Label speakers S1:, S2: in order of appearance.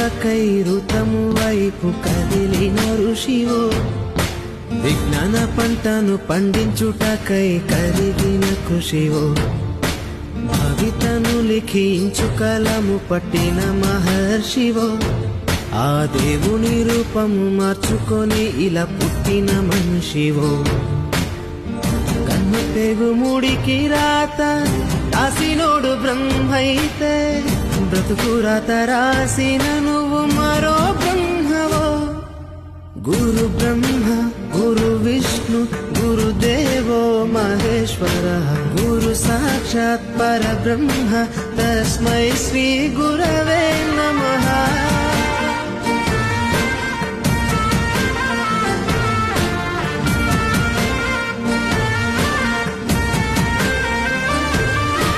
S1: పండించుటకై ఋతము వైపు కదిలిన ఋషివో, విజ్ఞాన పంటను పండించుటకై కరిగిన కృషివో, భవితను లిఖించు కలము పట్టిన మహర్షివో, ఆ దేవుని రూపము మార్చుకొని ఇలా పుట్టిన మనిషివో. కన్ను తెగుముడికి రాత రాసినోడు బ్రహ్మైతే, బ్రతుకు రాత రాసిన నువ్వు మరో బ్రహ్మవో. గురు బ్రహ్మ గురు విష్ణు గురుదేవో మహేశ్వర, గురు సాక్షాత్ పరబ్రహ్మ తస్మై శ్రీ గురవే నమః.